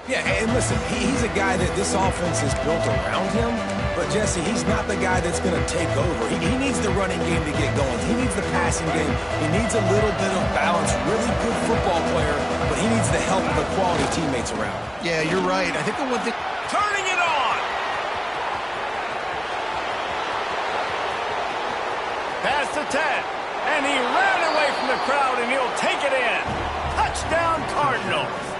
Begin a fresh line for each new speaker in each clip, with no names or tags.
Yeah, and listen, he's a guy that this offense is built around him, but Jesse, he's not the guy that's going to take over. He needs the running game to get going. He needs the passing game. He needs a little bit of balance. Really good football player, but he needs the help of the quality teammates around.
Yeah, you're right. I think the one thing...
Turning it on! Past the 10, and he ran away from the crowd, and he'll take it in. Touchdown, Cardinals!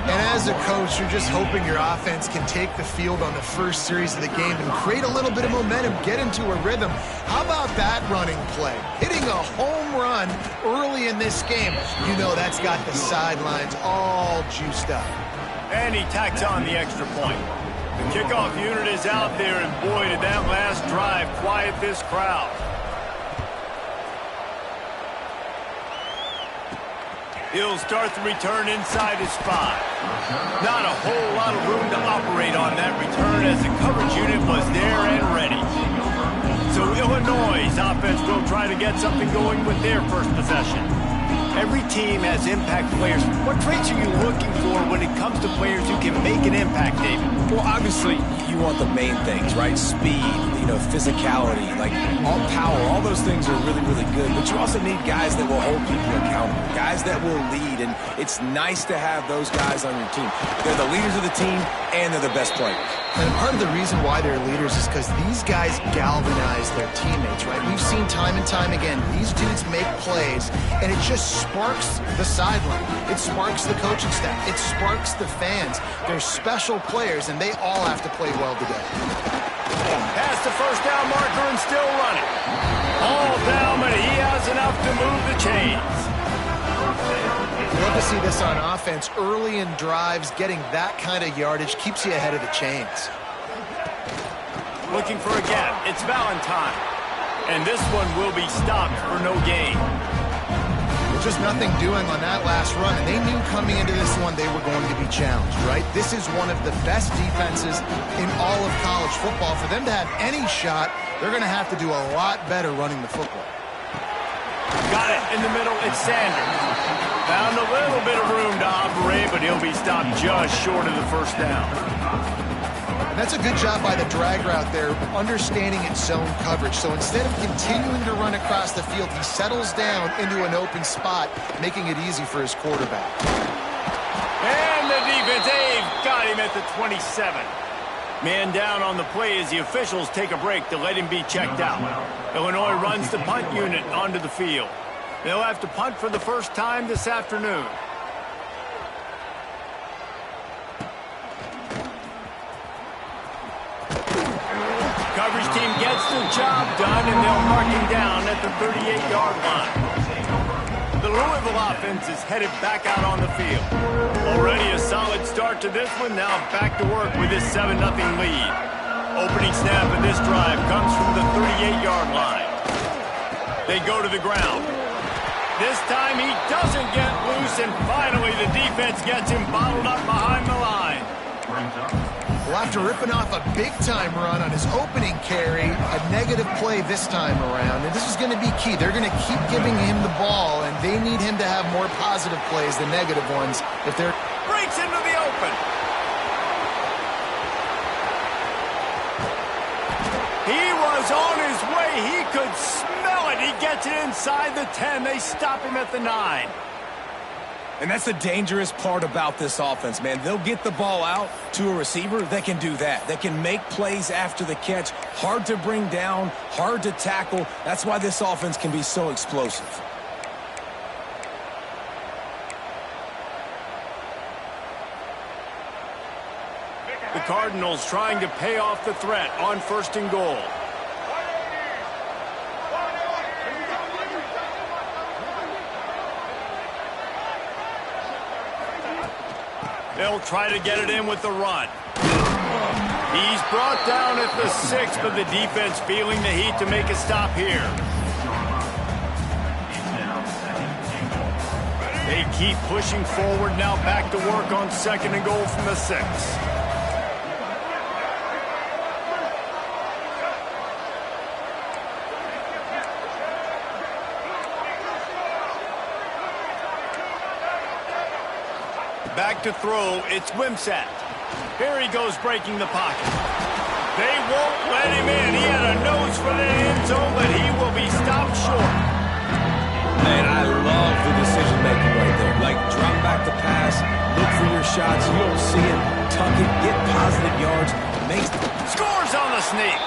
And as a coach, you're just hoping your offense can take the field on the first series of the game and create a little bit of momentum, get into a rhythm. How about that running play? Hitting a home run early in this game. You know that's got the sidelines all juiced up.
And he tacks on the extra point. The kickoff unit is out there, and boy, did that last drive quiet this crowd. He'll start the return inside his 5. Not a whole lot of room to operate on that return as the coverage unit was there and ready. So Illinois' offense will try to get something going with their first possession. Every team has impact players. What traits are you looking for when it comes to players who can make an impact, David?
Well, obviously, you want the main things, right? Speed, physicality, like all power, all those things are really, really good. But you also need guys that will hold people accountable, guys that will lead, and it's nice to have those guys on your team. They're the leaders of the team, and they're the best players.
And part of the reason why they're leaders is because these guys galvanize their teammates, right? We've seen time and time again, these dudes make plays, and it just sparks the sideline. It sparks the coaching staff. It sparks the fans. They're special players, and they all have to play well together.
Past the first down marker and still running. All down, but he has enough to move the chains.
Love to see this on offense. Early in drives, getting that kind of yardage keeps you ahead of the chains.
Looking for a gap. It's Valentine. And this one will be stopped for no gain.
Just nothing doing on that last run, and they knew coming into this one they were going to be challenged, right? This is one of the best defenses in all of college football. For them to have any shot, they're going to have to do a lot better running the football.
Got it in the middle. It's Sanders. Found a little bit of room to operate, but he'll be stopped just short of the first down.
And that's a good job by the drag route there, understanding its zone coverage. So instead of continuing to run across the field, he settles down into an open spot, making it easy for his quarterback.
And the defense, they've got him at the 27. Man down on the play as the officials take a break to let him be checked out. Illinois runs the punt unit onto the field. They'll have to punt for the first time this afternoon. Coverage team gets the job done, and they'll mark him down at the 38-yard line. The Louisville offense is headed back out on the field. Already a solid start to this one, now back to work with this 7-0 lead. Opening snap of this drive comes from the 38-yard line. They go to the ground. This time he doesn't get loose, and finally the defense gets him bottled up behind the line.
Well, after ripping off a big-time run on his opening carry, a negative play this time around, and this is going to be key. They're going to keep giving him the ball, and they need him to have more positive plays than negative ones if they're...
Breaks into the open. He was on his way. He could smell it. He gets it inside the 10. They stop him at the 9.
And that's the dangerous part about this offense, man. They'll get the ball out to a receiver that can do that. That can make plays after the catch. Hard to bring down, hard to tackle. That's why this offense can be so explosive.
The Cardinals trying to pay off the threat on 1st and goal. They'll try to get it in with the run. He's brought down at the 6, but the defense feeling the heat to make a stop here. They keep pushing forward now, back to work on 2nd and goal from the 6. Back to throw, it's Wimsatt. Here he goes breaking the pocket. They won't let him in. He had a nose for the end zone, but he will be stopped short.
Man, I love the decision-making right there. Like, drop back the pass, look for your shots. You don't see it, tuck it, get positive yards.
Scores on the sneak.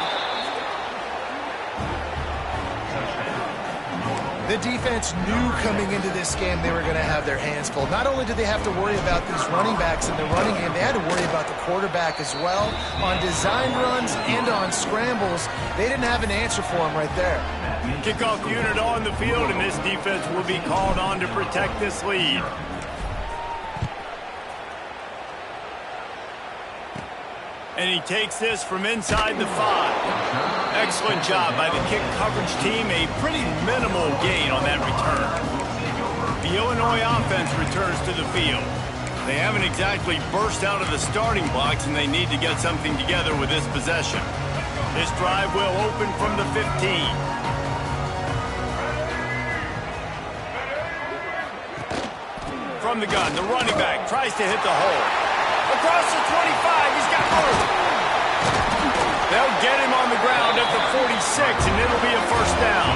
The defense knew coming into this game they were going to have their hands full. Not only did they have to worry about these running backs in the running game, they had to worry about the quarterback as well. On design runs and on scrambles, they didn't have an answer for him right there.
Kickoff unit on the field, and this defense will be called on to protect this lead. And he takes this from inside the 5. Excellent job by the kick coverage team. A pretty minimal gain on that return. The Illinois offense returns to the field. They haven't exactly burst out of the starting blocks, and they need to get something together with this possession. This drive will open from the 15. From the gun, the running back tries to hit the hole. Across the 25, he's got room. They'll get him on the ground at the 46, and it'll be a first down.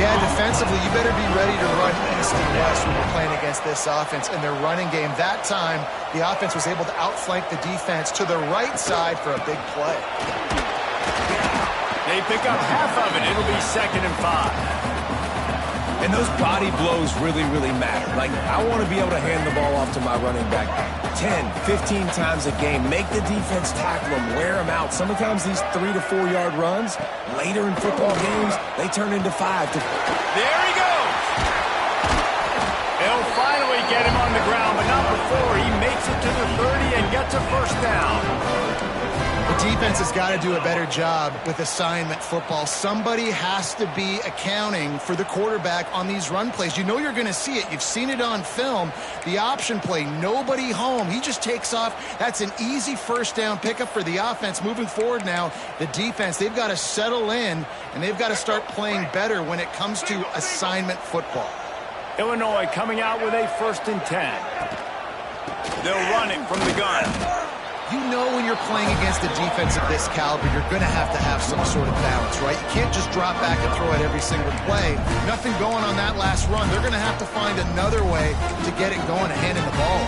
Yeah, defensively, you better be ready to run east and west when you're playing against this offense. In their running game, that time, the offense was able to outflank the defense to the right side for a big play.
They pick up half of it. It'll be 2nd and 5.
And those body blows really, really matter. Like, I want to be able to hand the ball off to my running back 10, 15 times a game. Make the defense tackle them, wear them out. Sometimes these 3 to 4 yard runs, later in football games, they turn into 5 to...
There he goes! They'll finally get him on the ground, but not before he makes it to the 30 and gets a first down.
The defense has got to do a better job with assignment football. Somebody has to be accounting for the quarterback on these run plays. You know you're going to see it. You've seen it on film. The option play, nobody home. He just takes off. That's an easy first down pickup for the offense. Moving forward now, the defense, they've got to settle in, and they've got to start playing better when it comes to assignment football.
Illinois coming out with a 1st and 10. They'll run it from the gun.
You know when you're playing against a defense of this caliber, you're going to have some sort of balance, right? You can't just drop back and throw it every single play. Nothing going on that last run. They're going to have to find another way to get it going and handing the ball.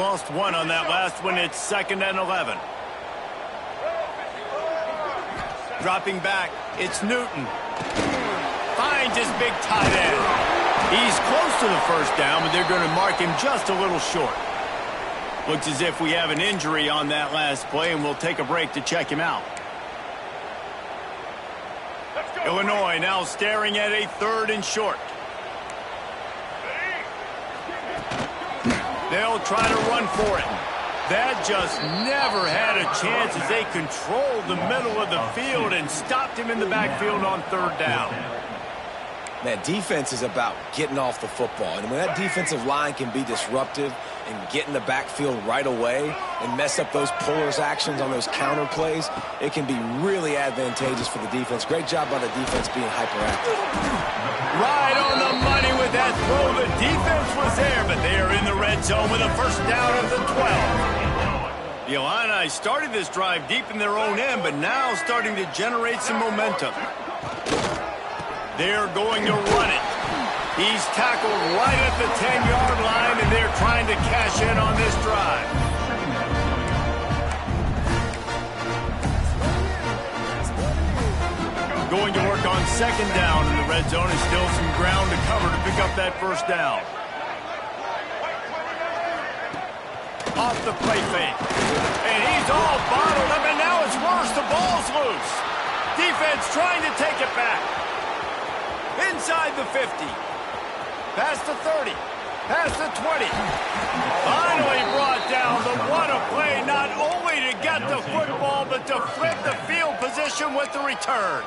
Lost one on that last one. It's 2nd and 11. Dropping back, it's Newton. Finds his big tight end. He's close to the first down, but they're going to mark him just a little short. Looks as if we have an injury on that last play, and we'll take a break to check him out. Illinois now staring at a 3rd and short. They'll try to run for it. That just never had a chance as they controlled the middle of the field and stopped him in the backfield on 3rd down.
Man, defense is about getting off the football. And when that defensive line can be disruptive and get in the backfield right away and mess up those pullers actions on those counter plays, it can be really advantageous for the defense. Great job by the defense being hyperactive.
Right on the money with that throw. The defense was there, but they are in the red zone with a first down at the 12. The Illini started this drive deep in their own end, but now starting to generate some momentum. They're going to run it. He's tackled right at the 10-yard line, and they're trying to cash in on this drive. Going to work on 2nd down in the red zone, and still some ground to cover to pick up that first down. Off the play fake. And he's all bottled up, and now it's worse. The ball's loose. Defense trying to take it back. Inside the 50. Past the 30. Past the 20. Finally brought down. The what a play, not only to get the football, but to flip the field position with the return.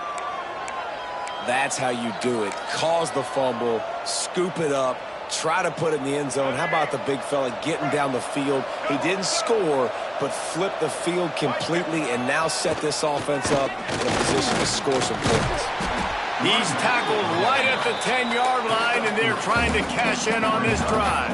That's how you do it. Cause the fumble, scoop it up, try to put it in the end zone. How about the big fella getting down the field? He didn't score, but flipped the field completely and now set this offense up in a position to score some points.
He's tackled right at the 10-yard line, and they're trying to cash in on this drive.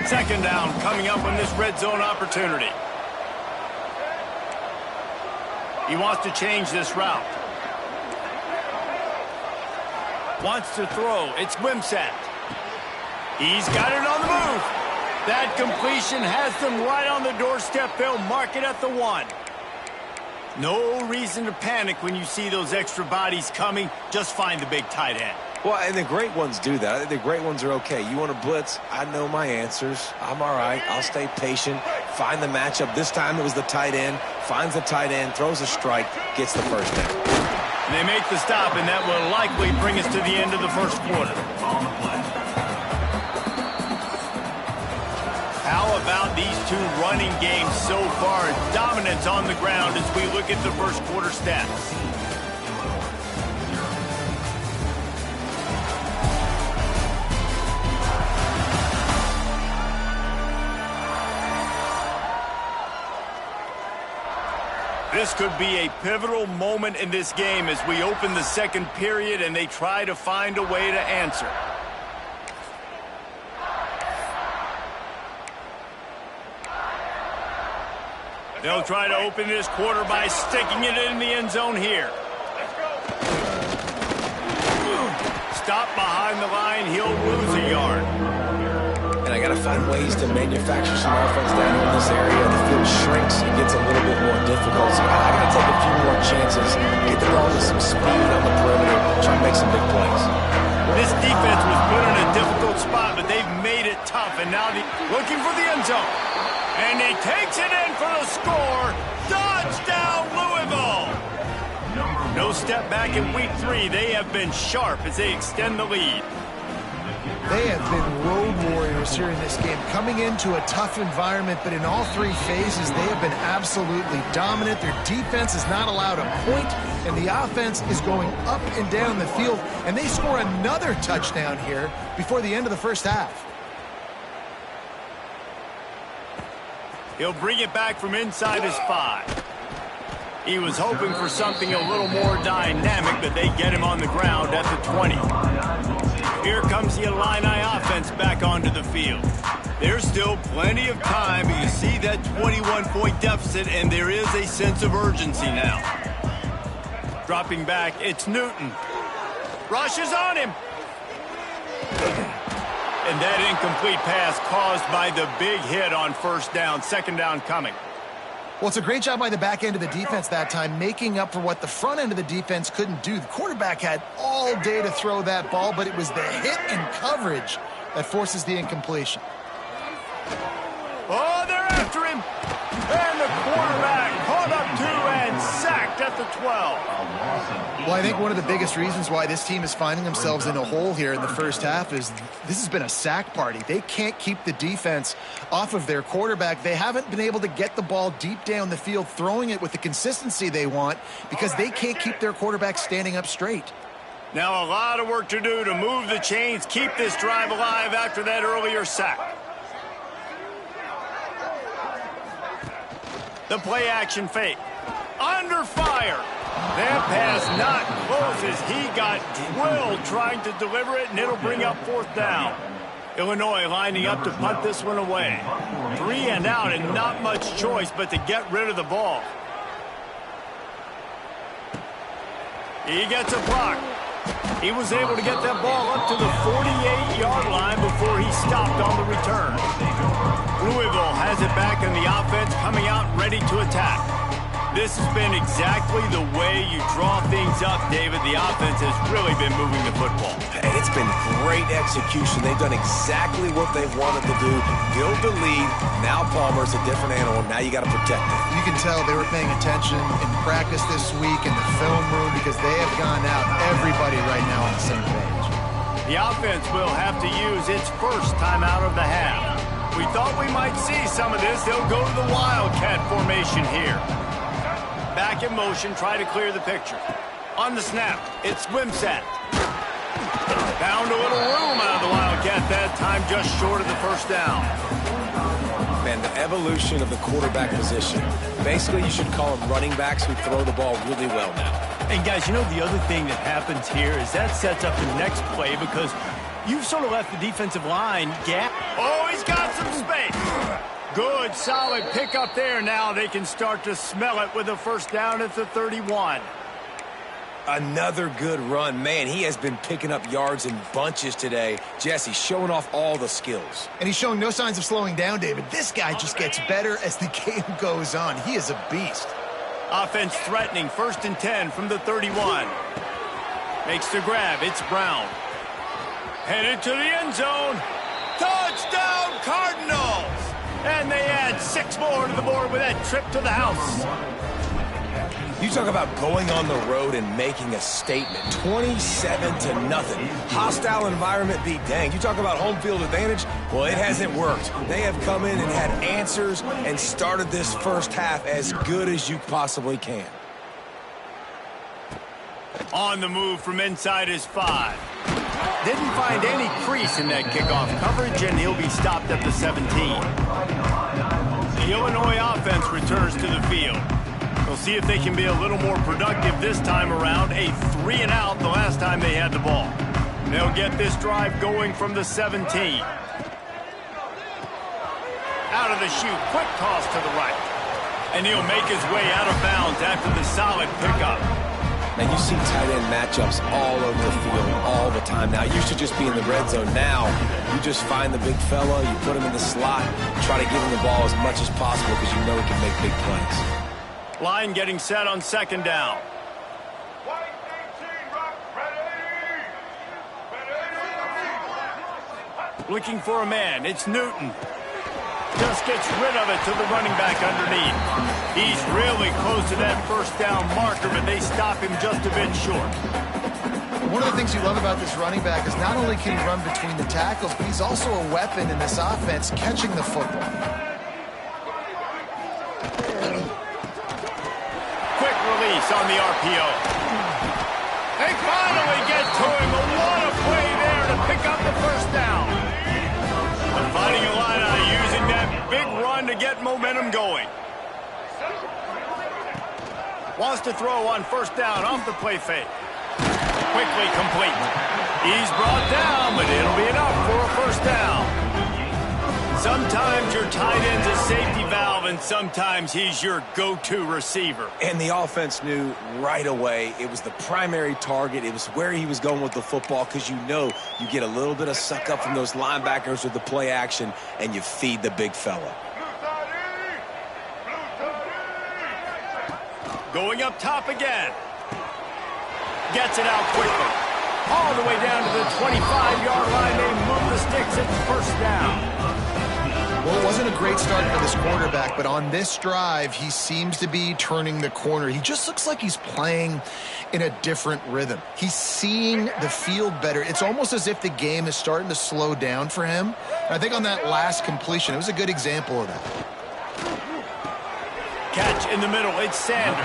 Second down coming up on this red zone opportunity. He wants to change this route. Wants to throw. It's Wimsatt. He's got it on the move. That completion has them right on the doorstep. They'll mark it at the 1. No reason to panic when you see those extra bodies coming. Just find the big tight end.
Well, and the great ones do that. I think the great ones are okay. You want to blitz? I know my answers. I'm all right. I'll stay patient. Find the matchup. This time it was the tight end. Finds the tight end, throws a strike, gets the first down.
And they make the stop, and that will likely bring us to the end of the first quarter. How about these two running games so far? Dominance on the ground as we look at the first quarter stats. This could be a pivotal moment in this game as we open the second period and they try to find a way to answer. They'll try to open this quarter by sticking it in the end zone here. Stop behind the line, he'll lose a yard.
And I got to find ways to manufacture some offense down here in this area. The field shrinks, it gets a little bit more difficult. So I got to take a few more chances, get the ball with some speed on the perimeter, try and make some big plays.
This defense was put in a difficult spot, but they've made it tough. And now looking for the end zone. And he takes it in for the score. Touchdown, Louisville! No step back in week 3. They have been sharp as they extend the lead.
They have been road warriors here in this game, coming into a tough environment, but in all 3 phases, they have been absolutely dominant. Their defense is not allowed a point, and the offense is going up and down the field, and they score another touchdown here before the end of the first half.
He'll bring it back from inside his 5. He was hoping for something a little more dynamic, but they get him on the ground at the 20. Here comes the Illini offense back onto the field. There's still plenty of time, but you see that 21-point deficit, and there is a sense of urgency now. Dropping back, it's Newton. Rushes on him. And that incomplete pass caused by the big hit on first down. Second down coming.
Well, it's a great job by the back end of the defense that time, making up for what the front end of the defense couldn't do. The quarterback had all day to throw that ball, but it was the hit and coverage that forces the incompletion.
Oh, they're after him. And the quarterback caught up to and sacked at the 12.
Well, I think one of the biggest reasons why this team is finding themselves in a hole here in the first half is this has been a sack party. They can't keep the defense off of their quarterback. They haven't been able to get the ball deep down the field, throwing it with the consistency they want because they can't keep their quarterback standing up straight.
Now a lot of work to do to move the chains, keep this drive alive after that earlier sack. The play action fake. Under fire. That pass not close as he got drilled trying to deliver it, and it'll bring up fourth down. Illinois lining up to punt this one away. 3 and out and not much choice but to get rid of the ball. He gets a block. He was able to get that ball up to the 48-yard line before he stopped on the return. Louisville has it back in the offense, coming out ready to attack. This has been exactly the way you draw things up, David. The offense has really been moving the football.
And it's been great execution. They've done exactly what they wanted to do. Build the lead. Now Palmer's a different animal. Now you got to protect it.
You can tell they were paying attention in practice this week in the film room because they have gone out, everybody right now on the same page.
The offense will have to use its first timeout of the half. We thought we might see some of this. They'll go to the Wildcat formation here. Back in motion, try to clear the picture. On the snap, it's Wimsatt. Found a little room out of the Wildcat that time, just short of the first down.
Man, the evolution of the quarterback position. Basically, you should call them running backs who throw the ball really well now.
And guys, you know the other thing that happens here is that sets up the next play because you've sort of left the defensive line gap. Oh, he's got some space. Good, solid pickup there. Now they can start to smell it with a first down at the 31.
Another good run. Man, he has been picking up yards in bunches today. Jesse showing off all the skills.
And he's showing no signs of slowing down, David. This guy just gets better as the game goes on. He is a beast.
Offense threatening, 1st and 10 from the 31. Makes the grab, it's Brown. Headed to the end zone. Touchdown, Cardinals! And they add 6 more to the board with that trip to the house.
You talk about going on the road and making a statement. 27-0. Hostile environment beat dang. You talk about home field advantage. Well, it hasn't worked. They have come in and had answers and started this first half as good as you possibly can.
On the move from inside his 5. Didn't find any crease in that kickoff coverage, and he'll be stopped at the 17. The Illinois offense returns to the field. We'll see if they can be a little more productive this time around. A 3-and-out the last time they had the ball. They'll get this drive going from the 17. Out of the chute, quick toss to the right. And he'll make his way out of bounds after the solid pickup.
Now, you see tight end matchups all over the field all the time. Now, it used to just be in the red zone. Now, you just find the big fella, you put him in the slot, try to give him the ball as much as possible because you know he can make big plays.
Line getting set on 2nd down. Looking for a man. It's Newton. Just gets rid of it to the running back underneath. He's really close to that first down marker, but they stop him just a bit short.
One of the things you love about this running back is not only can he run between the tackles, but he's also a weapon in this offense catching the football.
On the RPO. They finally get to him. What a play there to pick up the first down. The Fighting Illini using that big run to get momentum going. Wants to throw on 1st down off the play fake. Quickly complete. He's brought down, but it'll be enough for a first down. Sometimes your tight end's a safety valve, and sometimes he's your go-to receiver.
And the offense knew right away it was the primary target. It was where he was going with the football because you know you get a little bit of suck up from those linebackers with the play action, and you feed the big fella.
Going up top again. Gets it out quickly. All the way down to the 25-yard line. They move the sticks. It's 1st down.
Well, it wasn't a great start for this quarterback, but on this drive, he seems to be turning the corner. He just looks like he's playing in a different rhythm. He's seeing the field better. It's almost as if the game is starting to slow down for him. And I think on that last completion, it was a good example of that.
Catch in the middle. It's Sanders.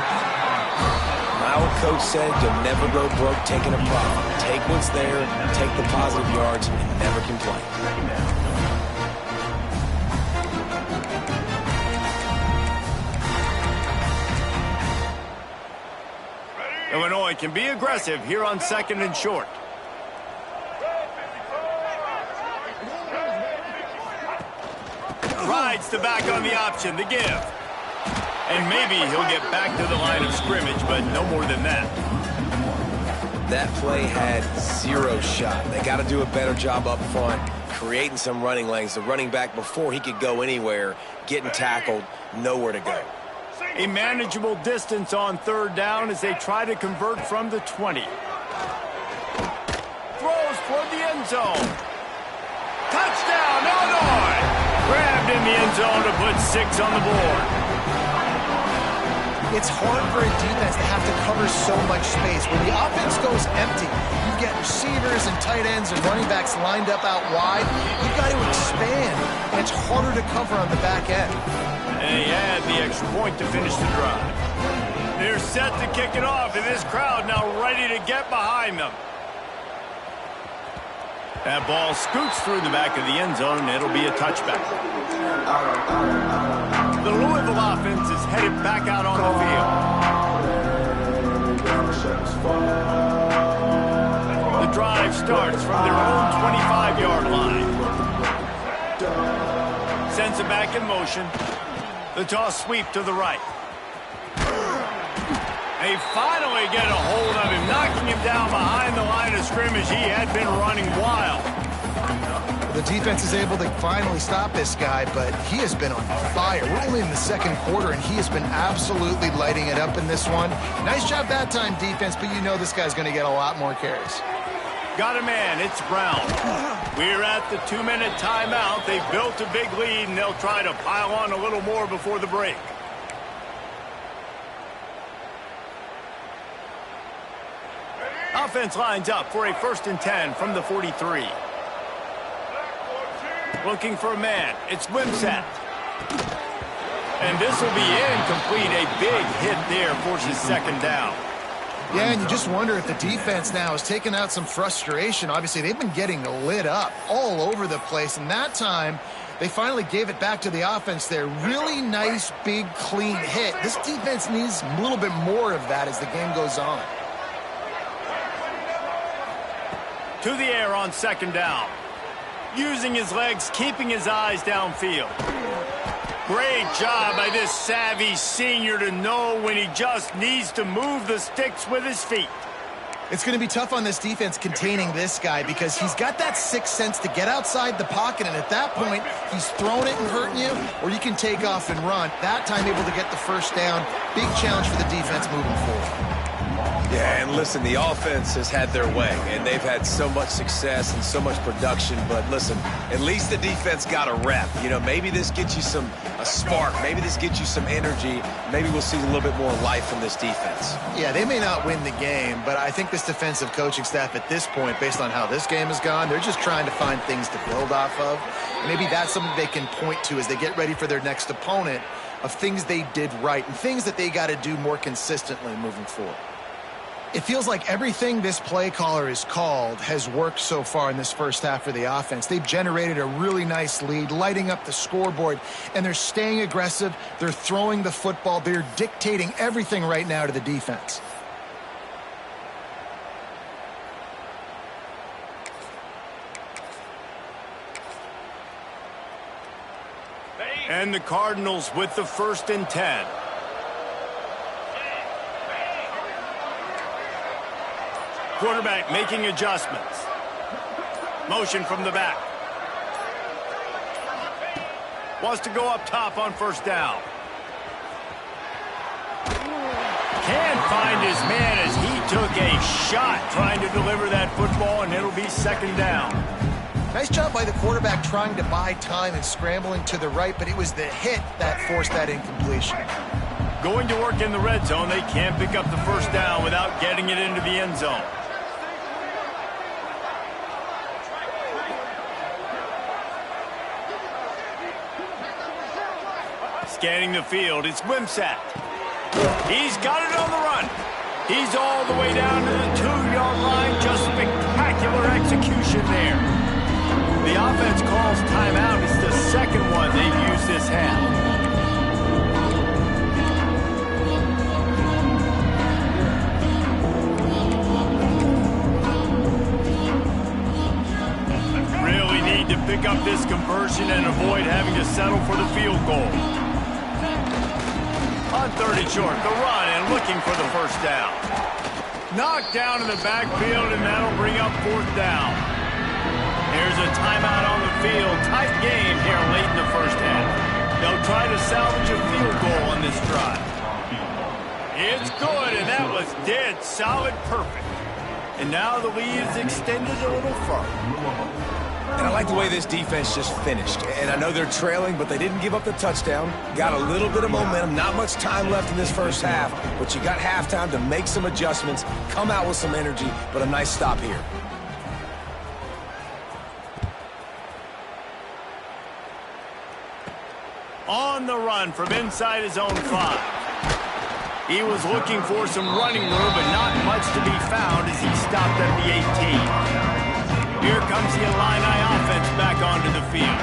My old coach said you'll never go broke taking a profit. Take what's there, take the positive yards, and never complain.
Illinois can be aggressive here on 2nd and short. Rides the back on the option, the give. And maybe he'll get back to the line of scrimmage, but no more than that.
That play had 0 shot. They got to do a better job up front, creating some running lanes. The running back, before he could go anywhere, getting tackled, nowhere to go.
A manageable distance on 3rd down as they try to convert from the 20. Throws toward the end zone. Touchdown, Illinois! Grabbed in the end zone to put 6 on the board.
It's hard for a defense to have to cover so much space. When the offense goes empty, you get receivers and tight ends and running backs lined up out wide. You've got to expand, and it's harder to cover on the back end.
And he had the extra point to finish the drive. They're set to kick it off, and this crowd now ready to get behind them. That ball scoots through the back of the end zone, and it'll be a touchback. The Louisville offense is headed back out on the field. The drive starts from their own 25-yard line. Sends it back in motion. The toss sweep to the right. They finally get a hold of him, knocking him down behind the line of scrimmage. He had been running wild.
The defense is able to finally stop this guy, but he has been on fire. We're only in the second quarter, and he has been absolutely lighting it up in this one. Nice job that time, defense, but you know this guy's going to get a lot more carries.
Got a man. It's Brown. We're at the 2-minute timeout. They've built a big lead, and they'll try to pile on a little more before the break. Offense lines up for a 1st and 10 from the 43. Looking for a man. It's Wimsatt. And this will be incomplete. A big hit there forces 2nd down.
Yeah, and you just wonder if the defense now is taking out some frustration. Obviously, they've been getting lit up all over the place, and that time they finally gave it back to the offense there. Really nice, big, clean hit. This defense needs a little bit more of that as the game goes on.
To the air on 2nd down. Using his legs, keeping his eyes downfield. Great job by this savvy senior to know when he just needs to move the sticks with his feet.
It's going to be tough on this defense containing this guy because he's got that sixth sense to get outside the pocket, and at that point, he's throwing it and hurting you, or you can take off and run. That time able to get the 1st down. Big challenge for the defense moving forward.
Yeah, and listen, the offense has had their way, and they've had so much success and so much production. But listen, at least the defense got a rep. You know, maybe this gets you a spark. Maybe this gets you some energy. Maybe we'll see a little bit more life from this defense.
Yeah, they may not win the game, but I think this defensive coaching staff at this point, based on how this game has gone, they're just trying to find things to build off of. And maybe that's something they can point to as they get ready for their next opponent of things they did right and things that they got to do more consistently moving forward. It feels like everything this play caller has called has worked so far in this first half for the offense. They've generated a really nice lead, lighting up the scoreboard, and they're staying aggressive. They're throwing the football. They're dictating everything right now to the defense.
And the Cardinals with the 1st and 10. Quarterback making adjustments. Motion from the back. Wants to go up top on 1st down. Can't find his man as he took a shot trying to deliver that football, and it'll be 2nd down.
Nice job by the quarterback trying to buy time and scrambling to the right, but it was the hit that forced that incompletion.
Going to work in the red zone, they can't pick up the 1st down without getting it into the end zone. Scanning the field, it's Wimsatt. He's got it on the run. He's all the way down to the 2-yard line. Just spectacular execution there. The offense calls timeout. It's the 2nd one they've used this half. Really need to pick up this conversion and avoid having to settle for the field goal. On 3rd and short, the run and looking for the 1st down. Knocked down in the backfield, and that'll bring up 4th down. There's a timeout on the field. Tight game here late in the 1st half. They'll try to salvage a field goal on this drive. It's good, and that was dead solid perfect. And now the lead is extended a little further.
And I like the way this defense just finished. And I know they're trailing, but they didn't give up the touchdown. Got a little bit of momentum. Not much time left in this first half, but you got halftime to make some adjustments, come out with some energy, but a nice stop here.
On the run from inside his own 5. He was looking for some running room, but not much to be found as he stopped at the 18. Here comes the Illini offense back onto the field.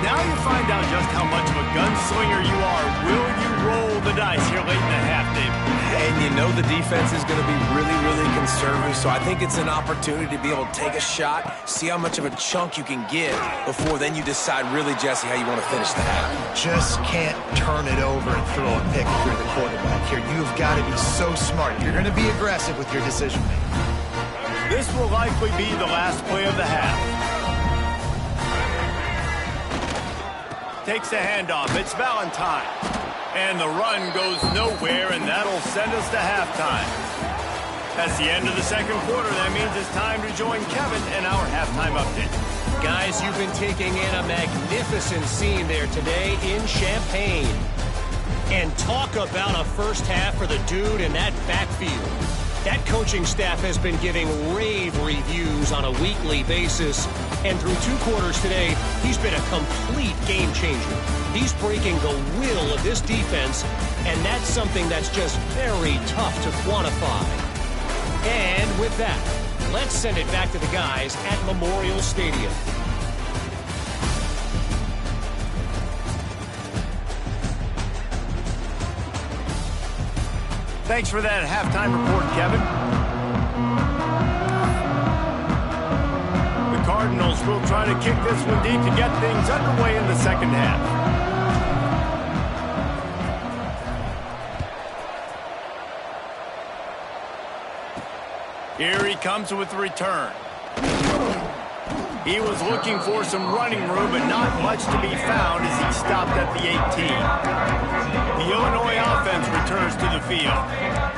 Now you find out just how much of a gunslinger you are. Will you roll the dice here late in the half, David?
And you know the defense is going to be really, really conservative, so I think it's an opportunity to be able to take a shot, see how much of a chunk you can get before then you decide really, Jesse, how you want to finish the half.
Just can't turn it over and throw a pick if you're the quarterback here. You've got to be so smart. You're going to be aggressive with your decision-making.
This will likely be the last play of the half. Takes a handoff. It's Valentine. And the run goes nowhere, and that'll send us to halftime. That's the end of the second quarter. That means it's time to join Kevin in our halftime update.
Guys, you've been taking in a magnificent scene there today in Champaign. And talk about a first half for the dude in that backfield. That coaching staff has been giving rave reviews on a weekly basis. And through 2 quarters today, he's been a complete game changer. He's breaking the will of this defense, and that's something that's just very tough to quantify. And with that, let's send it back to the guys at Memorial Stadium.
Thanks for that halftime report, Kevin. The Cardinals will try to kick this one deep to get things underway in the second half. Here he comes with the return. He was looking for some running room, but not much to be found as he stopped at the 18. The Illinois offense returns to the field.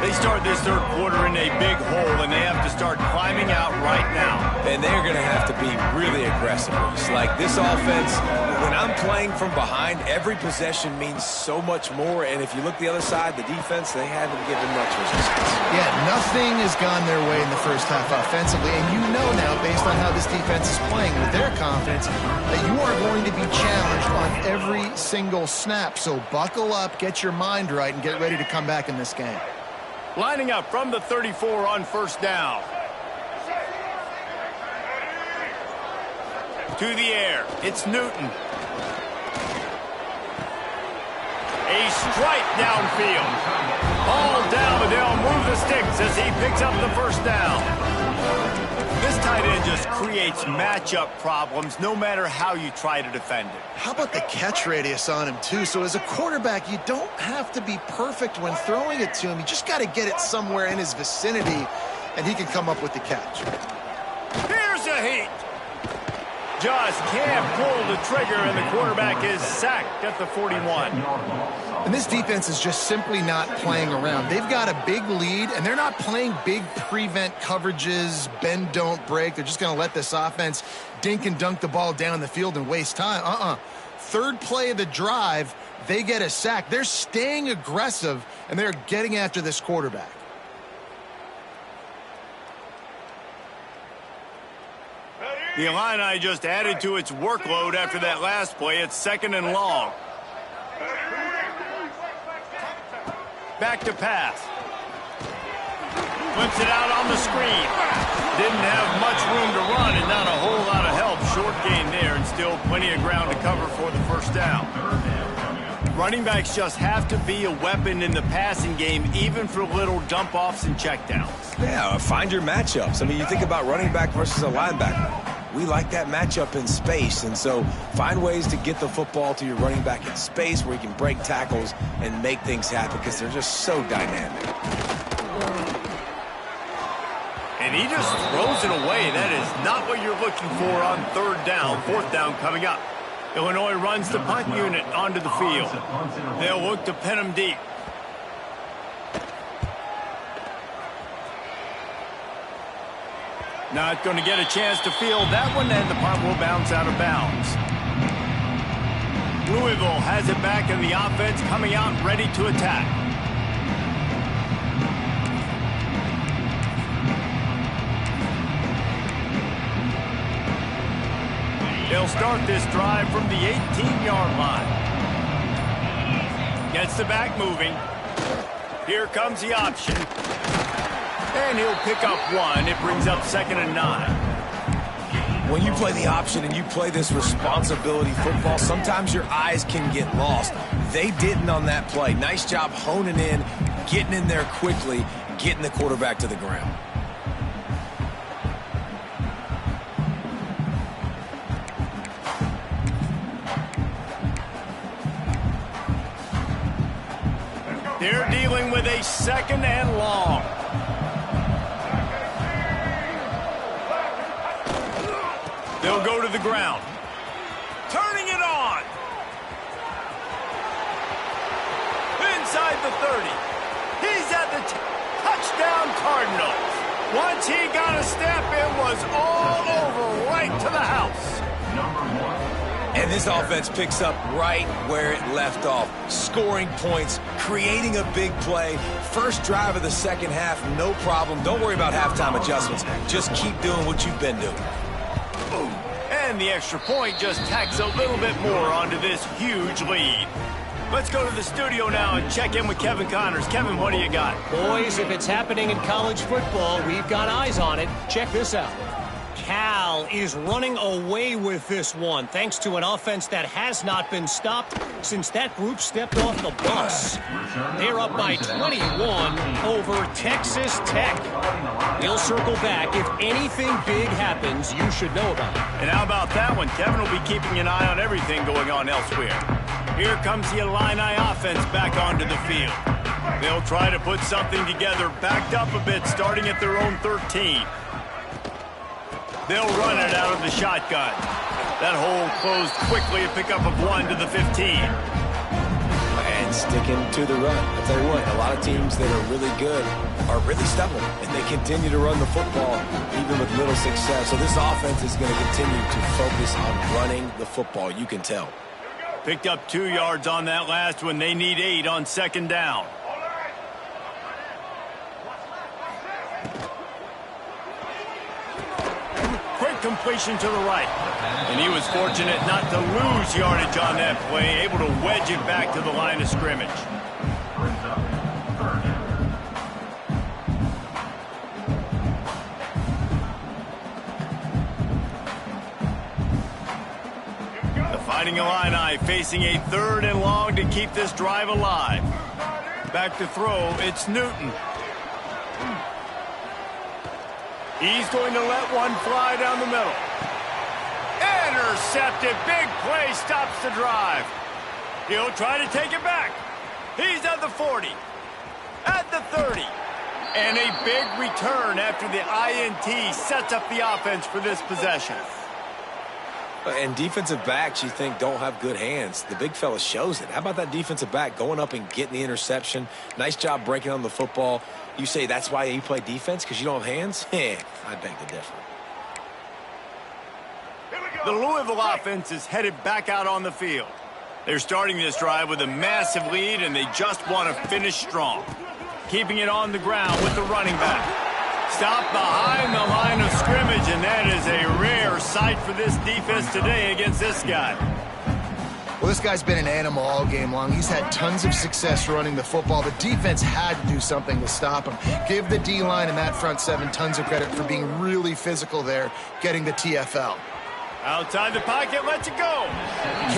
They start this third quarter in a big hole, and they have to start climbing out right now.
And they're going to have to be really aggressive. It's like this offense, when I'm playing from behind, every possession means so much more. And if you look the other side, the defense, they haven't given much resistance.
Yeah, nothing has gone their way in the first half offensively. And you know now, based on how this defense is playing with their confidence, that you are going to be challenged on every single snap. So buckle up, get your mind right, and get ready to come back in this game.
Lining up from the 34 on first down. To the air. It's Newton. A strike downfield. Ball down, but they'll move the sticks as he picks up the first down. This tight end just creates matchup problems no matter how you try to defend it.
How about the catch radius on him, too? So as a quarterback, you don't have to be perfect when throwing it to him. You just got to get it somewhere in his vicinity, and he can come up with the catch.
Here's a heat. Just can't pull the trigger, and the quarterback is sacked at the 41.
And this defense is just simply not playing around. They've got a big lead, and they're not playing big prevent coverages, bend, don't break. They're just going to let this offense dink and dunk the ball down the field and waste time. Third play of the drive, they get a sack. They're staying aggressive, and they're getting after this quarterback.
The Illini just added to its workload after that last play. It's 2nd and long. Back to pass. Flips it out on the screen. Didn't have much room to run and not a whole lot of help. Short gain there and still plenty of ground to cover for the first down. Running backs just have to be a weapon in the passing game, even for little dump-offs and checkdowns.
Yeah, find your matchups. I mean, you think about running back versus a linebacker. We like that matchup in space, and so find ways to get the football to your running back in space where you can break tackles and make things happen because they're just so dynamic.
And he just throws it away. That is not what you're looking for on third down. Fourth down coming up. Illinois runs the punt unit onto the field. They'll look to pin him deep. Not going to get a chance to field that one, and the punt will bounce out of bounds. Louisville has it back in the offense, coming out ready to attack. They'll start this drive from the 18-yard line. Gets the back moving. Here comes the option. And he'll pick up one. It brings up 2nd and 9.
When you play the option and you play this responsibility football, sometimes your eyes can get lost. They didn't on that play. Nice job honing in, getting in there quickly, getting the quarterback to the ground.
They're dealing with a 2nd and long. They'll go to the ground. Turning it on. Inside the 30. He's at the touchdown Cardinals. Once he got a step, it was all over right to the house.
And this offense picks up right where it left off. Scoring points, creating a big play. First drive of the second half, no problem. Don't worry about halftime adjustments. Just keep doing what you've been doing.
And the extra point just tacks a little bit more onto this huge lead. Let's go to the studio now and check in with Kevin Connors. Kevin, what do you got?
Boys, if it's happening in college football, we've got eyes on it. Check this out. Cal is running away with this one, thanks to an offense that has not been stopped since that group stepped off the bus. They're up by 21 over Texas Tech. We'll circle back. If anything big happens, you should know about it.
And how about that one? Kevin will be keeping an eye on everything going on elsewhere. Here comes the Illini offense back onto the field. They'll try to put something together, backed up a bit, starting at their own 13. They'll run it out of the shotgun. That hole closed quickly, a pickup of 1 to the 15.
And sticking to the run. I'll tell you what, a lot of teams that are really good are really stubborn, and they continue to run the football even with little success. So this offense is going to continue to focus on running the football. You can tell.
Picked up 2 yards on that last one. They need 8 on 2nd down. Completion to the right. And he was fortunate not to lose yardage on that play, able to wedge it back to the line of scrimmage. The Fighting Illini facing a 3rd and long to keep this drive alive. Back to throw, it's Newton. He's going to let one fly down the middle. Intercepted. Big play stops the drive. He'll try to take it back. He's at the 40. At the 30. And a big return after the INT sets up the offense for this possession.
And defensive backs, you think, don't have good hands. The big fella shows it. How about that defensive back going up and getting the interception? Nice job breaking on the football. You say that's why you play defense, because you don't have hands? I beg to differ.
The Louisville offense is headed back out on the field. They're starting this drive with a massive lead, and they just want to finish strong. Keeping it on the ground with the running back. Stopped behind the line of scrimmage, and that is a rare sight for this defense today against this guy.
Well, this guy's been an animal all game long. He's had tons of success running the football. The defense had to do something to stop him. Give the D-line and that front 7 tons of credit for being really physical there, getting the TFL.
Outside the pocket, lets it go.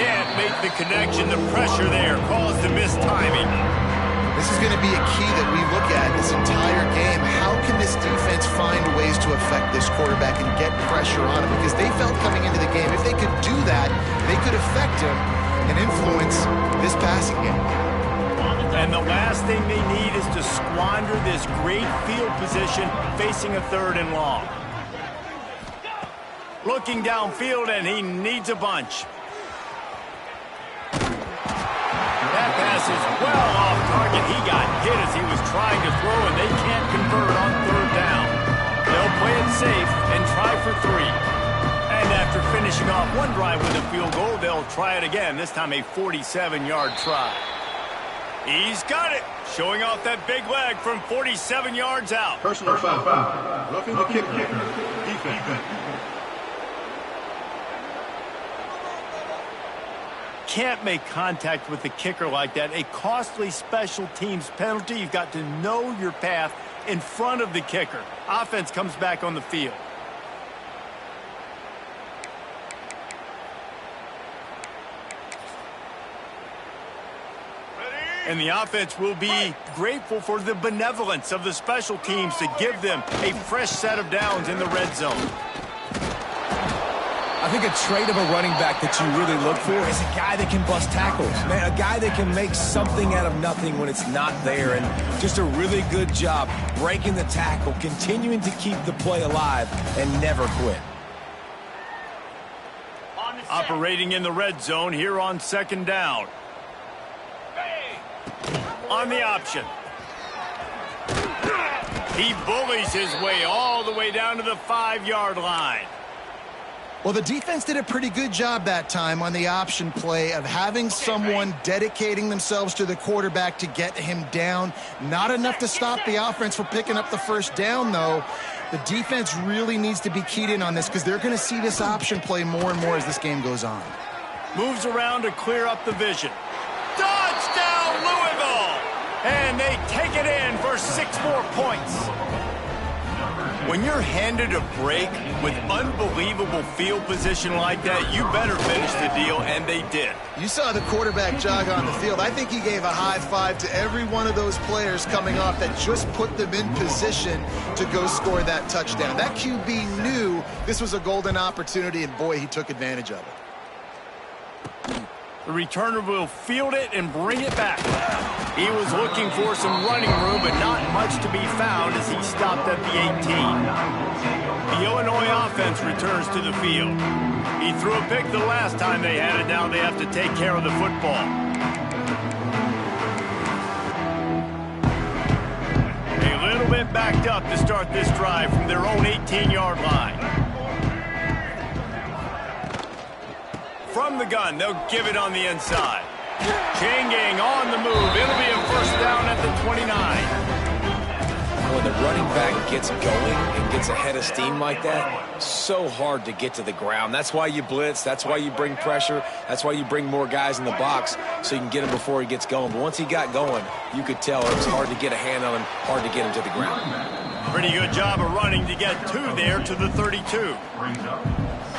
Can't make the connection. The pressure there caused the missed timing.
This is going to be a key that we look at this entire game. How can this defense find ways to affect this quarterback and get pressure on him? Because they felt coming into the game, if they could do that, they could affect him and influence this passing game.
And the last thing they need is to squander this great field position facing a 3rd and long. Looking downfield, and he needs a bunch. That pass is well off target. He got hit as he was trying to throw, and they can't convert on 3rd down. They'll play it safe and try for 3. And after finishing off one drive with a field goal, they'll try it again, this time a 47-yard try. He's got it, showing off that big leg from 47 yards out.
Personal foul. Roughing the kicker. Defense.
Can't make contact with the kicker like that. A costly special teams penalty. You've got to know your path in front of the kicker. Offense comes back on the field. And the offense will be grateful for the benevolence of the special teams to give them a fresh set of downs in the red zone.
I think a trait of a running back that you really look for is a guy that can bust tackles. Man, a guy that can make something out of nothing when it's not there. And just a really good job breaking the tackle, continuing to keep the play alive, and never quit.
Operating in the red zone here on second down. On the option. He bullies his way all the way down to the 5-yard line.
Well, the defense did a pretty good job that time on the option play of having someone dedicating themselves to the quarterback to get him down. Not enough to stop the offense from picking up the first down, though. The defense really needs to be keyed in on this because they're going to see this option play more and more as this game goes on.
Moves around to clear up the vision. Touchdown, Louisville! And they take it in for 6 more points. When you're handed a break with unbelievable field position like that, you better finish the deal, and they did.
You saw the quarterback jog on the field. I think he gave a high five to every one of those players coming off that just put them in position to go score that touchdown. That QB knew this was a golden opportunity, and boy, he took advantage of it.
The returner will field it and bring it back. He was looking for some running room, but not much to be found as he stopped at the 18. The Illinois offense returns to the field. He threw a pick the last time they had it. Now they have to take care of the football. A little bit backed up to start this drive from their own 18-yard line. From the gun, they'll give it on the inside. Changing on the move. It'll be a first down at the 29.
When the running back gets going and gets ahead of steam like that, so hard to get to the ground. That's why you blitz. That's why you bring pressure. That's why you bring more guys in the box so you can get him before he gets going. But once he got going, you could tell it was hard to get a hand on him, hard to get him to the ground.
Pretty good job of running to get there to the 32.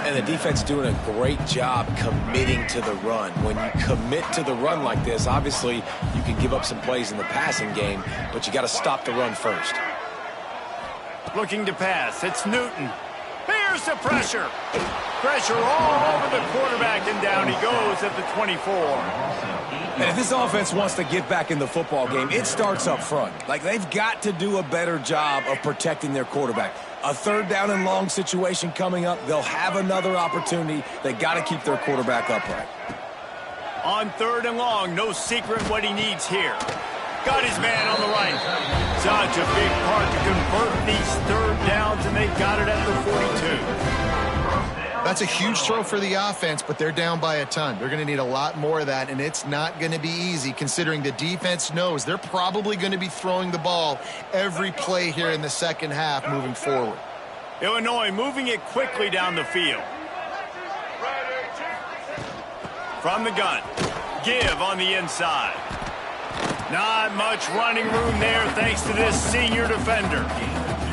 And the defense doing a great job committing to the run. When you commit to the run like this, obviously you can give up some plays in the passing game, but you got to stop the run first.
Looking to pass. It's Newton. Here's the pressure. Pressure all over the quarterback, and down he goes at the 24.
And if this offense wants to get back in the football game, it starts up front. Like, they've got to do a better job of protecting their quarterback. A third down and long situation coming up. They'll have another opportunity. They got to keep their quarterback upright.
On third and long, no secret what he needs here. Got his man on the right. Such a big part to convert these third downs, and they got it at the 42.
That's a huge throw for the offense, but they're down by a ton. They're going to need a lot more of that, and it's not going to be easy considering the defense knows they're probably going to be throwing the ball every play here in the second half moving forward.
Illinois moving it quickly down the field. From the gun. Give on the inside. Not much running room there thanks to this senior defender.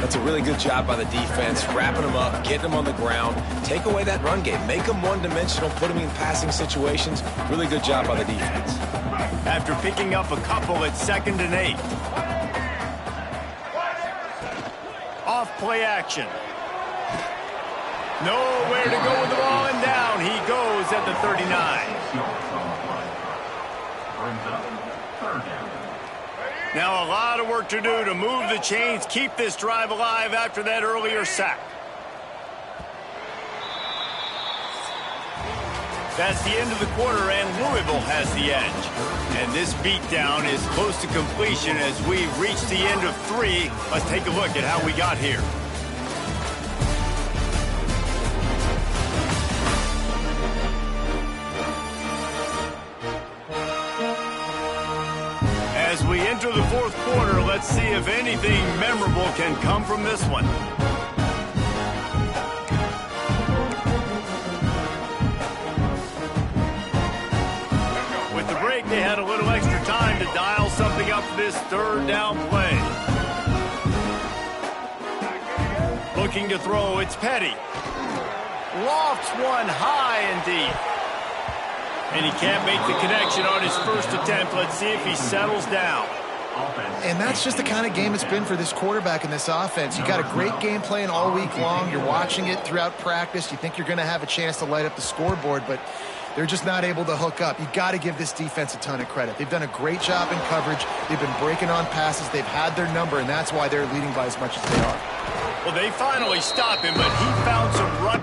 That's a really good job by the defense, wrapping them up, getting them on the ground, take away that run game, make them one-dimensional, put them in passing situations. Really good job by the defense.
After picking up a couple at 2nd and 8. Off play action. Nowhere to go with the ball, and down he goes at the 39. Now a lot of work to do to move the chains, keep this drive alive after that earlier sack. That's the end of the quarter, and Louisville has the edge. And this beatdown is close to completion as we reach the end of 3. Let's take a look at how we got here. As we enter the 4th quarter, let's see if anything memorable can come from this one. With the break, they had a little extra time to dial something up for this third down play. Looking to throw, it's Petty. Lofts one high and deep. And he can't make the connection on his first attempt. Let's see if he settles down.
And that's just the kind of game it's been for this quarterback in this offense. You got a great game plan all week long. You're watching it throughout practice. You think you're going to have a chance to light up the scoreboard, but they're just not able to hook up. You got to give this defense a ton of credit. They've done a great job in coverage. They've been breaking on passes. They've had their number, and that's why they're leading by as much as they are.
Well, they finally stopped him, but he found some run.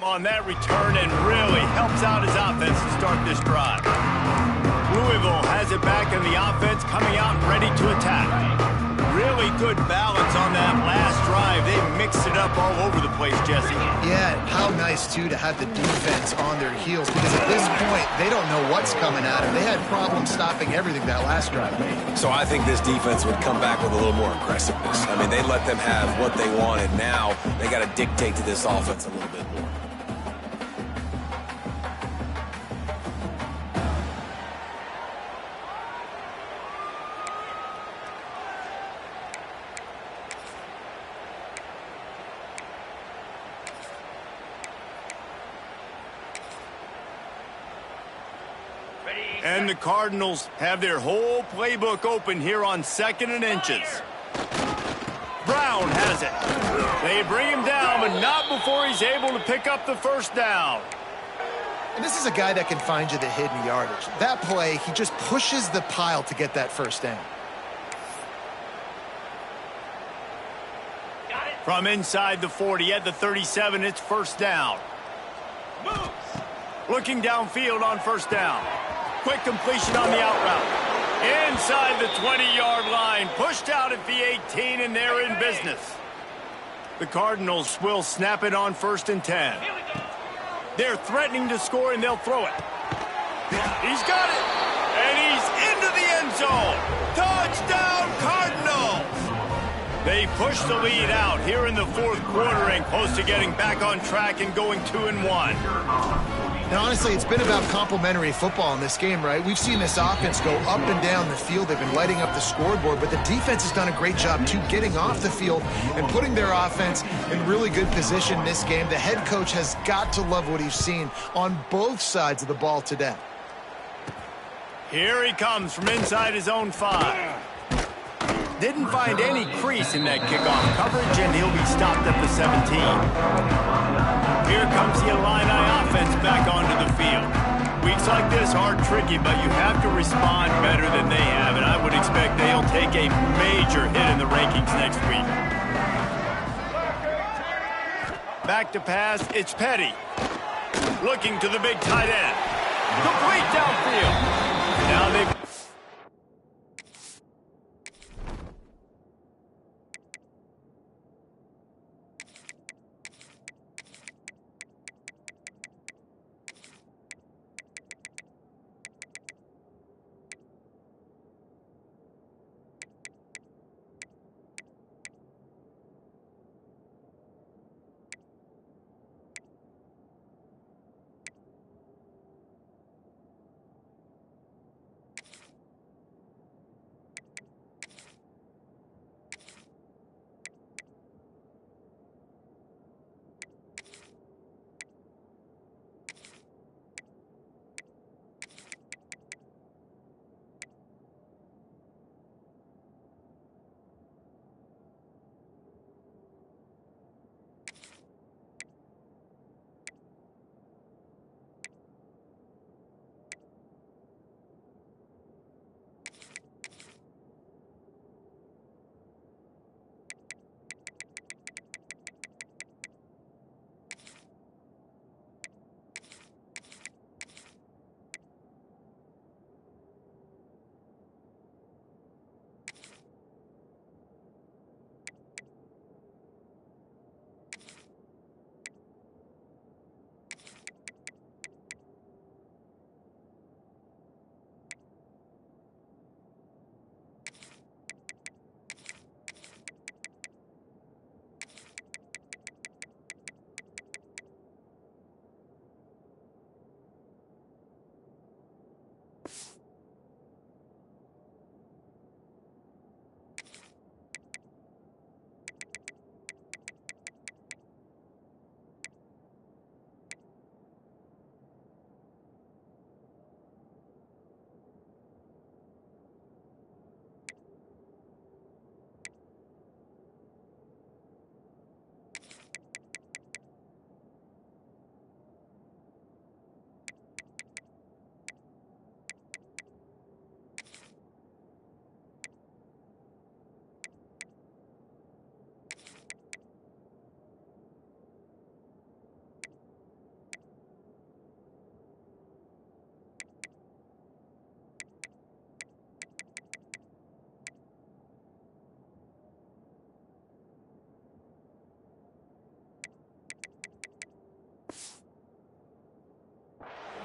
On that return and really helps out his offense to start this drive. Louisville has it back in the offense, coming out ready to attack. Really good balance on that last drive. They mixed it up all over the place, Jesse.
Yeah, how nice, too, to have the defense on their heels, because at this point, they don't know what's coming at them. They had problems stopping everything that last drive.
So I think this defense would come back with a little more aggressiveness. I mean, they let them have what they wanted. Now they got to dictate to this offense a little bit more.
And the Cardinals have their whole playbook open here on 2nd and inches. Brown has it. They bring him down, but not before he's able to pick up the first down.
And this is a guy that can find you the hidden yardage. That play, he just pushes the pile to get that first down.
From inside the 40 at the 37, it's first down. Moves. Looking downfield on first down. Quick completion on the out route. Inside the 20-yard line. Pushed out at the 18, and they're in business. The Cardinals will snap it on 1st and 10. They're threatening to score, and they'll throw it. He's got it. And he's into the end zone. Touchdown, Cardinals! They push the lead out here in the 4th quarter and close to getting back on track and going 2-1.
Now, honestly, it's been about complementary football in this game, right? We've seen this offense go up and down the field. They've been lighting up the scoreboard, but the defense has done a great job, too, getting off the field and putting their offense in really good position in this game. The head coach has got to love what he's seen on both sides of the ball today.
Here he comes from inside his own 5. Didn't find any crease in that kickoff coverage, and he'll be stopped at the 17. Here comes the Illini offense back onto the field. Weeks like this are tricky, but you have to respond better than they have, and I would expect they'll take a major hit in the rankings next week. Back to pass, it's Petty. Looking to the big tight end. Complete downfield. Now they've...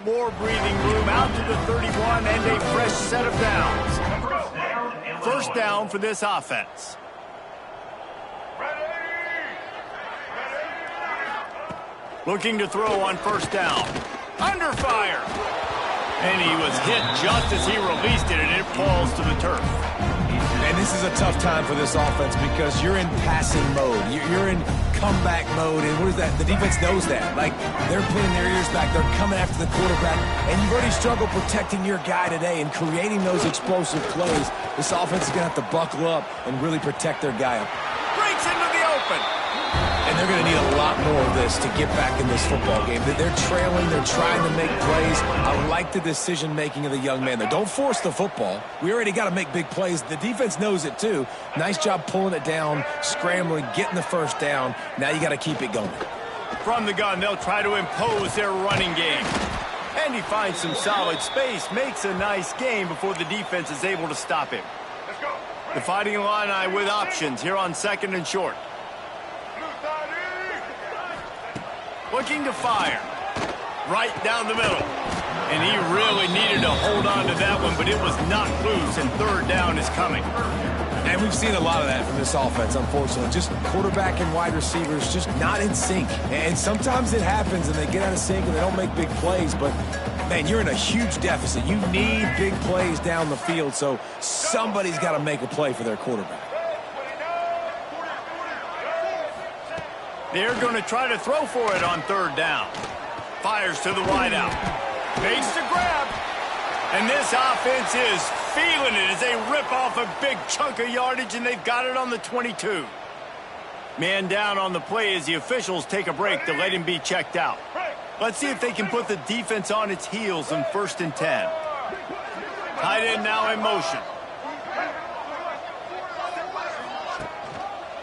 More breathing room out to the 31 and a fresh set of downs. First down for this offense. Looking to throw on first down. Under fire. And he was hit just as he released it, and it falls to the turf.
And this is a tough time for this offense because you're in passing mode. You're in comeback mode, and what is that? The defense knows that. Like, they're putting their ears back. They're coming after the quarterback, and you've already struggled protecting your guy today and creating those explosive plays. This offense is going to have to buckle up and really protect their guy up.
Breaks into the open.
And they're going to need a lot more of this to get back in this football game. They're trailing. They're trying to make plays. I like the decision-making of the young man there. Don't force the football. We already got to make big plays. The defense knows it, too. Nice job pulling it down, scrambling, getting the first down. Now you got to keep it going.
From the gun, they'll try to impose their running game. And he finds some solid space, makes a nice game before the defense is able to stop him. The Fighting Illini with options here on second and short. Looking to fire. Right down the middle. And he really needed to hold on to that one, but it was not loose, and third down is coming.
And we've seen a lot of that from this offense, unfortunately. Just quarterback and wide receivers just not in sync. And sometimes it happens, and they get out of sync, and they don't make big plays. But, man, you're in a huge deficit. You need big plays down the field, so somebody's got to make a play for their quarterback.
They're going to try to throw for it on third down. Fires to the wideout. Makes the grab. And this offense is feeling it as they rip off a big chunk of yardage, and they've got it on the 22. Man down on the play as the officials take a break to let him be checked out. Let's see if they can put the defense on its heels in 1st and 10. Tight end now in motion.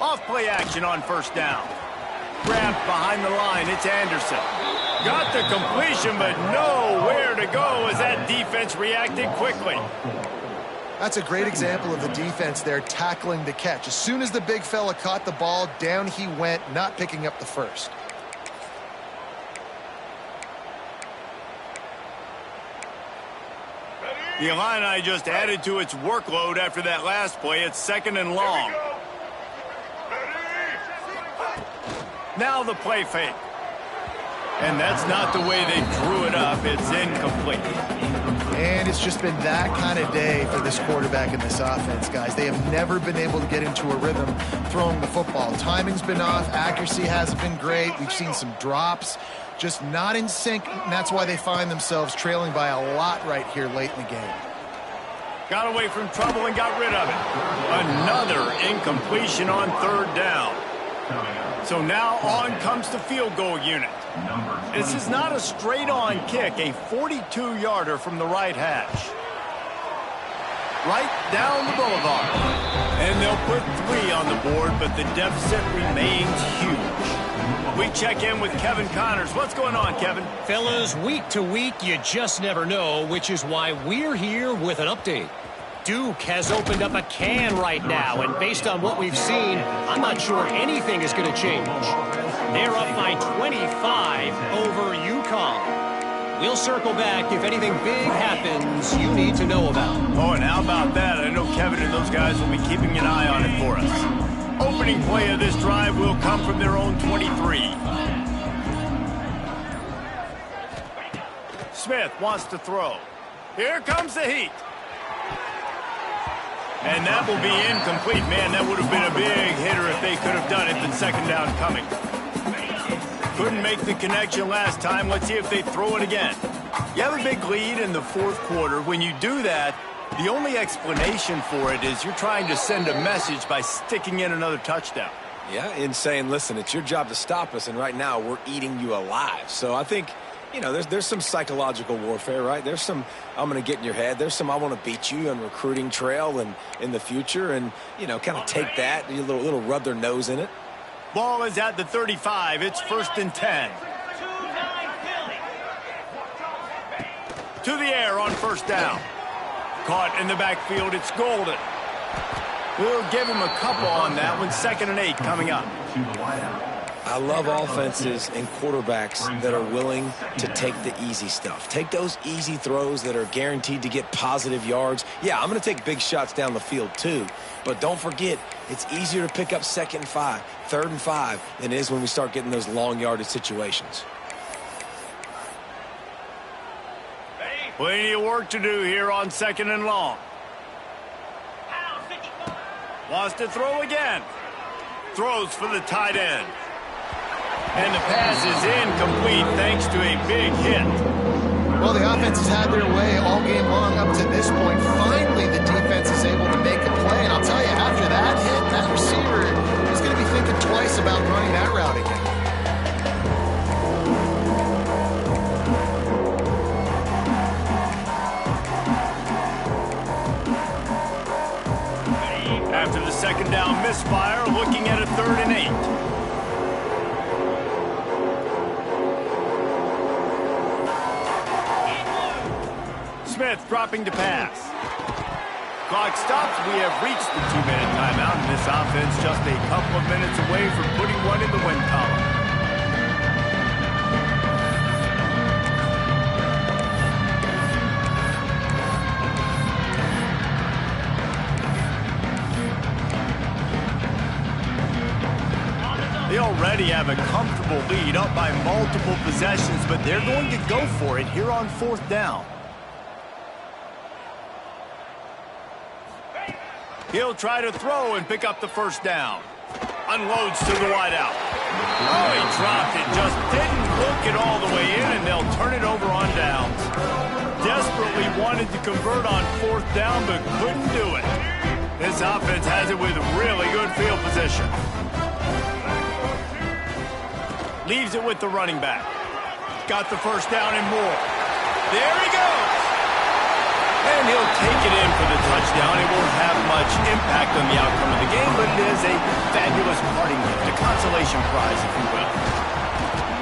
Off play action on first down. Grabbed behind the line, it's Anderson. Got the completion, but nowhere to go as that defense reacted quickly.
That's a great example of the defense there tackling the catch. As soon as the big fella caught the ball, down he went, not picking up the first.
The Illini just added to its workload after that last play. It's 2nd and long. Now the play fake. And that's not the way they drew it up. It's incomplete.
And it's just been that kind of day for this quarterback and this offense, guys. They have never been able to get into a rhythm throwing the football. Timing's been off. Accuracy hasn't been great. We've seen some drops. Just not in sync, and that's why they find themselves trailing by a lot right here late in the game.
Got away from trouble and got rid of it. Another incompletion on third down. So now on comes the field goal unit. This is not a straight-on kick, a 42-yarder from the right hash. Right down the boulevard. And they'll put 3 on the board, but the deficit remains huge. We check in with Kevin Connors. What's going on, Kevin?
Fellas, week to week, you just never know, which is why we're here with an update. Duke has opened up a can right now, and based on what we've seen, I'm not sure anything is going to change. They're up by 25 over UConn. We'll circle back if anything big happens you need to know about.
Oh, and how about that? I know Kevin and those guys will be keeping an eye on it for us. Opening play of this drive will come from their own 23. Smith wants to throw. Here comes the heat. And that will be incomplete. Man, that would have been a big hitter if they could have done it. But second down coming. Couldn't make the connection last time. Let's see if they throw it again. You have a big lead in the 4th quarter. When you do that, the only explanation for it is you're trying to send a message by sticking in another touchdown.
Yeah, in saying, listen, it's your job to stop us, and right now we're eating you alive. So I think, you know, there's some psychological warfare, right? There's some, I'm going to get in your head. There's some, I want to beat you on recruiting trail and in the future, and, you know, kind of take that, a little rub their nose in it.
Ball is at the 35. It's 1st and 10. To the air on first down. Caught in the backfield. It's Golden. We'll give him a couple on that one. 2nd and 8 coming up.
I love offenses and quarterbacks that are willing to take the easy stuff. Take those easy throws that are guaranteed to get positive yards. Yeah, I'm going to take big shots down the field too, but don't forget, it's easier to pick up 2nd and 5, 3rd and 5 than it is when we start getting those long yardage situations.
Plenty of work to do here on 2nd and long. Wants to throw again. Throws for the tight end. And the pass is incomplete thanks to a big hit.
Well, the offense has had their way all game long up to this point. Finally, the defense is able to make a play. And I'll tell you, after that hit, that receiver is going to be thinking twice about running that route again.
After the 2nd down misfire, looking at a 3rd and 8. Smith dropping to pass. Clock stops. We have reached the 2-minute timeout, and this offense just a couple of minutes away from putting one in the win column. They already have a comfortable lead up by multiple possessions, but they're going to go for it here on 4th down. He'll try to throw and pick up the 1st down. Unloads to the wideout. Oh, he dropped it. Just didn't look it all the way in, and they'll turn it over on downs. Desperately wanted to convert on 4th down, but couldn't do it. This offense has it with really good field position. Leaves it with the running back. Got the 1st down and more. There he goes. And he'll take it in for the touchdown. It won't have much impact on the outcome of the game, but it is a fabulous parting gift, a consolation prize, if you will.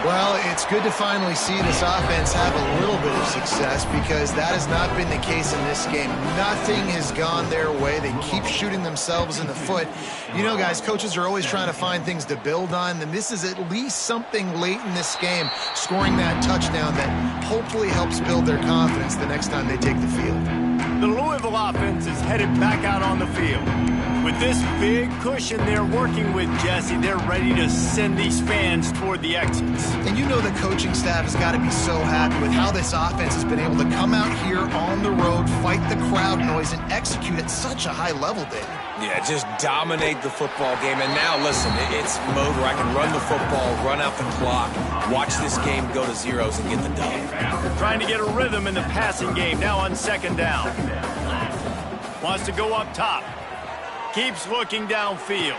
Well, it's good to finally see this offense have a little bit of success because that has not been the case in this game. Nothing has gone their way. They keep shooting themselves in the foot. You know, guys, coaches are always trying to find things to build on, and this is at least something late in this game, scoring that touchdown that hopefully helps build their confidence the next time they take the field.
The Louisville offense is headed back out on the field. With this big cushion they're working with, Jesse, they're ready to send these fans toward the exits.
And you know the coaching staff has got to be so happy with how this offense has been able to come out here on the road, fight the crowd noise, and execute at such a high level, David.
Yeah, just dominate the football game. And now, listen, it's mode where I can run the football, run out the clock, watch this game go to zeros and get the dub.
Trying to get a rhythm in the passing game now on 2nd down. Wants to go up top. Keeps looking downfield.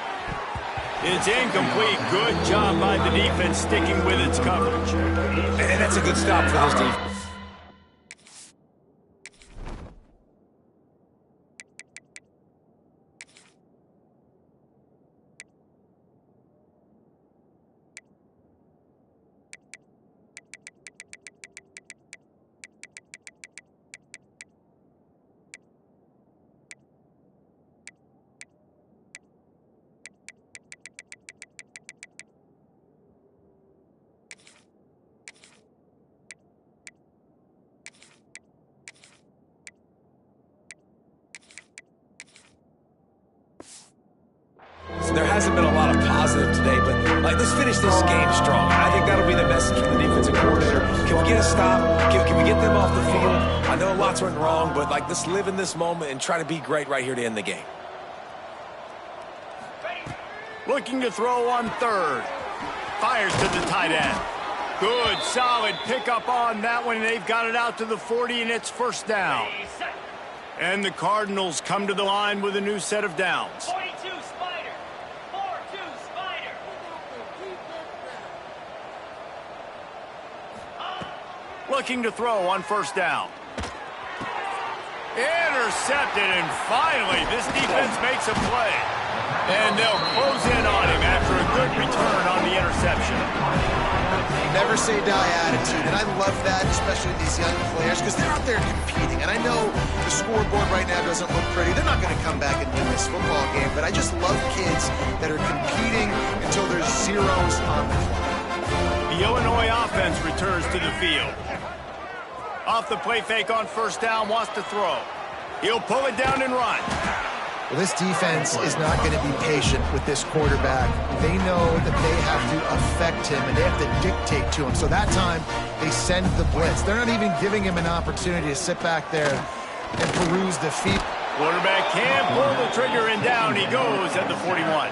It's incomplete. Good job by the defense sticking with its coverage.
And that's a good stop for this defense. There hasn't been a lot of positive today, but let's finish this game strong. I think that'll be the message from the defensive coordinator. Can we get a stop? Can we get them off the field? I know lots went wrong, but let's live in this moment and try to be great right here to end the game.
Looking to throw on 3rd. Fires to the tight end. Good, solid pickup on that one. They've got it out to the 40, and it's 1st down. And the Cardinals come to the line with a new set of downs. Looking to throw on 1st down. Intercepted, and finally this defense makes a play. And they'll close in on him after a good return on the interception.
Never say die attitude, and I love that, especially with these young players, because they're out there competing. And I know the scoreboard right now doesn't look pretty. They're not going to come back and win this this football game, but I just love kids that are competing until there's zeros on the clock.
The Illinois offense returns to the field. Off the play fake on first down, wants to throw. He'll pull it down and run.
Well, this defense is not going to be patient with this quarterback. They know that they have to affect him, and they have to dictate to him. So that time, they send the blitz. They're not even giving him an opportunity to sit back there and peruse the feet.
Quarterback can't pull the trigger, and down he goes at the 41.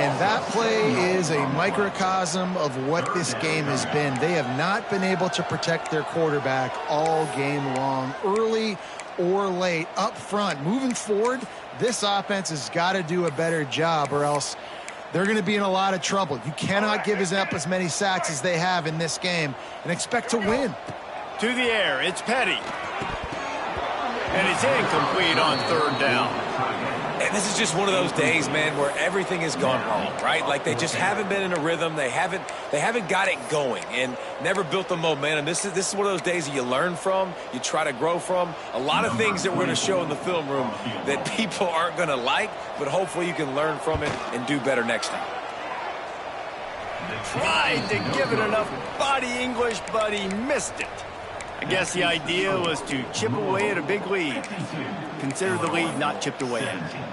And that play is a microcosm of what this game has been. They have not been able to protect their quarterback all game long, early or late, up front. Moving forward, this offense has got to do a better job, or else they're going to be in a lot of trouble. You cannot give up as many sacks as they have in this game and expect to win.
To the air, it's Petty. And it's incomplete on third down.
And this is just one of those days, man, where everything has gone wrong, right? Like they just haven't been in a rhythm. They haven't got it going and never built the momentum. This is one of those days that you learn from, you try to grow from. A lot of things that we're going to show in the film room that people aren't going to like, but hopefully you can learn from it and do better next time.
Tried to give it enough body English, but he missed it. I guess the idea was to chip away at a big lead. Consider the lead not chipped away at.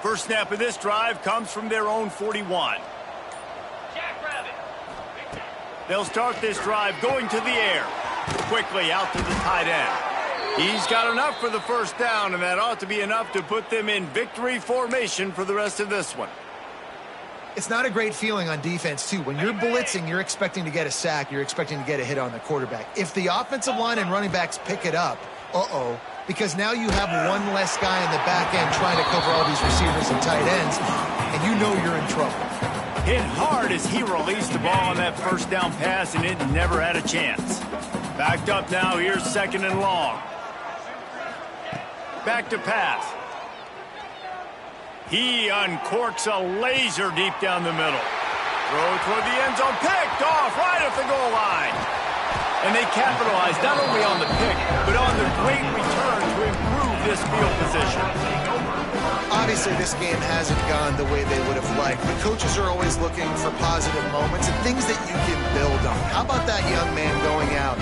First snap of this drive comes from their own 41. They'll start this drive going to the air. Quickly out to the tight end. He's got enough for the first down, and that ought to be enough to put them in victory formation for the rest of this one.
It's not a great feeling on defense, too. When you're blitzing, you're expecting to get a sack. You're expecting to get a hit on the quarterback. If the offensive line and running backs pick it up, because now you have one less guy in the back end trying to cover all these receivers and tight ends, and you know you're in trouble.
Hit hard as he released the ball on that first down pass, and it never had a chance. Backed up now, here's second and long. Back to pass. He uncorks a laser deep down the middle. Throw toward the end zone, picked off right at the goal line. And they capitalized not only on the pick, but on the great return to improve this field position.
Obviously, this game hasn't gone the way they would have liked, but coaches are always looking for positive moments and things that you can build on. How about that young man going out,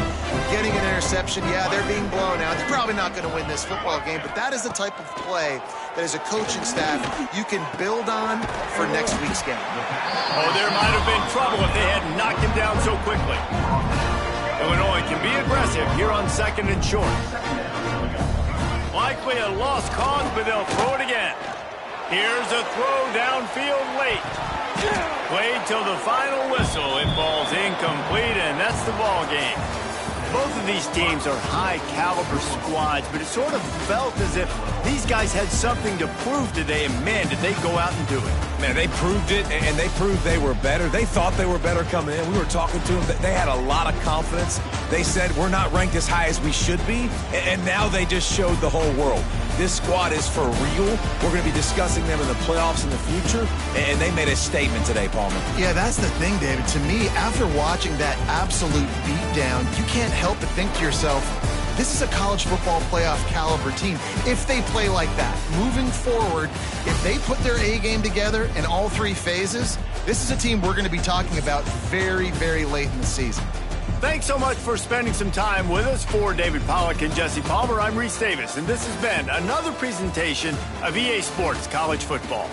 getting an interception? Yeah, they're being blown out. They're probably not going to win this football game, but that is the type of play that as a coaching staff you can build on for next week's game.
Oh, there might have been trouble if they had knocked him down so quickly. Illinois can be aggressive here on second and short. Likely a lost cause, but they'll throw it again. Here's a throw downfield late. Played till the final whistle. It falls incomplete, and that's the ball game. Both of these teams are high-caliber squads, but it sort of felt as if these guys had something to prove today, and man, did they go out and do it.
Man, they proved it, and they proved they were better. They thought they were better coming in. We were talking to them. They had a lot of confidence. They said, we're not ranked as high as we should be, and now they just showed the whole world. This squad is for real. We're going to be discussing them in the playoffs in the future, and they made a statement today, Palmer.
Yeah, that's the thing, David. To me, after watching that absolute beatdown, you can't help but think to yourself, this is a college football playoff caliber team. If they play like that, moving forward, if they put their A game together in all three phases, this is a team we're going to be talking about very, very late in the season.
Thanks so much for spending some time with us. For David Pollack and Jesse Palmer, I'm Reese Davis, and this has been another presentation of EA Sports College Football.